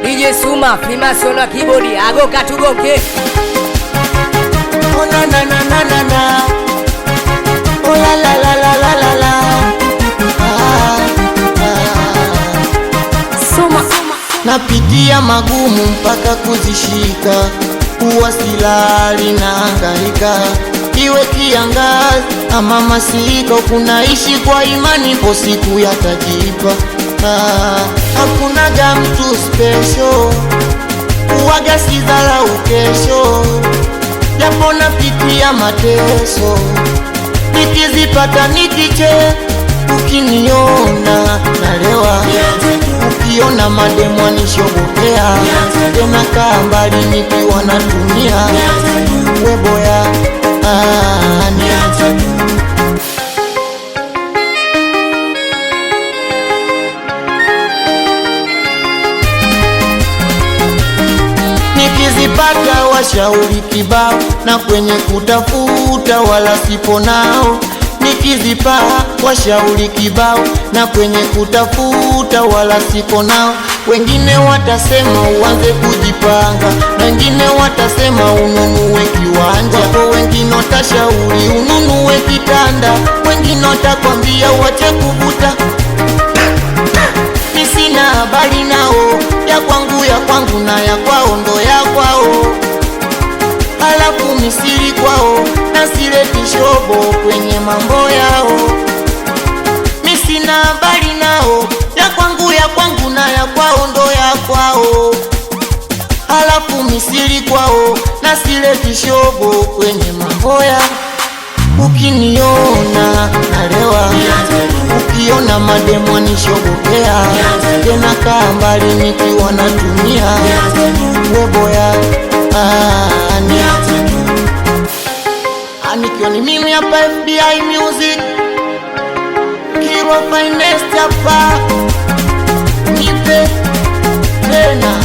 DJ Suma, Freemason wa keyboard, ago katugoke. Oh na na na na na na. Oh la la la la la la la. Suma. Napitia magumu mpaka kuzishika, huwa silali na hangaika, iwe kiangazi ama masika, kunaishi kwa imani, po siku yatajipa. Hakunaga mtu special, uwaga sidharau kesho, japo napitia mateso, nikizipata nikiche, ukiniona nalewa, ukiona mademu anishogopea, tena kaa mbali nikiwa natumia weboya nikizipata washauri kibao, na kwenye kutafuta wala sipo nao. Nikizipa washauri kibao, na kwenye kutafuta wala sipo nao. Wengine watasema uanze kujipanga, na wengine watasema ununue kiwanja, kwa wengine watashauri ununue kitanda, wengine watakwambia uache kuvuta. Mimi sina habari nao, ya kwangu na ya kwao ndo ya kwao, halafu misiri kwao na sileti shobo kwenye mambo yao. Mimi sina habari nao, ya kwangu na ya kwao ndo ya kwao, halafu misiri kwao na sileti shobo kwenye mambo yao. Ukiniona nalewa, ukiona mademu anishogopea, tena kaa mbali nikiwa natumia weboya nikiwa ni mimi hapa FBI Music, Kirwa Finest hapa, nipe tena.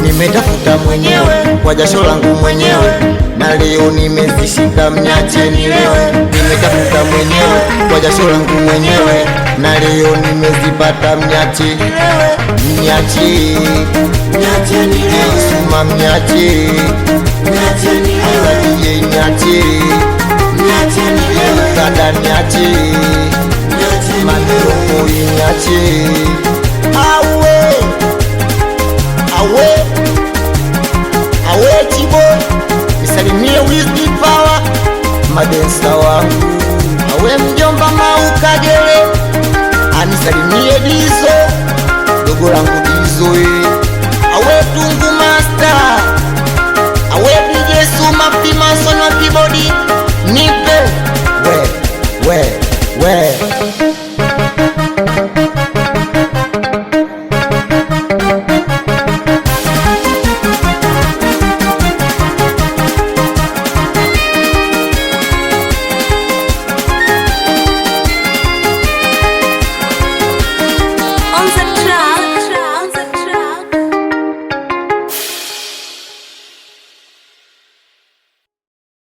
Nimetafuta mwenyewe kwa jasho langu mwenyewe, na leo nimezishinda, mniache nilewe. Nimetafuta mwenyewe kwa jasho langu mwenyewe, na leo nimezipata, mniache nilewe. Mniache nilewe, Suma mniache nilewe, DJ mniache nilewe, Dada mniache Mandomo mniache. Awe Chibo, nisalimie Wizzy Power, madensa wangu. Awe mjomba Maukagele, anisalimie Dizo, dogo langu Dizo. Awe Tungu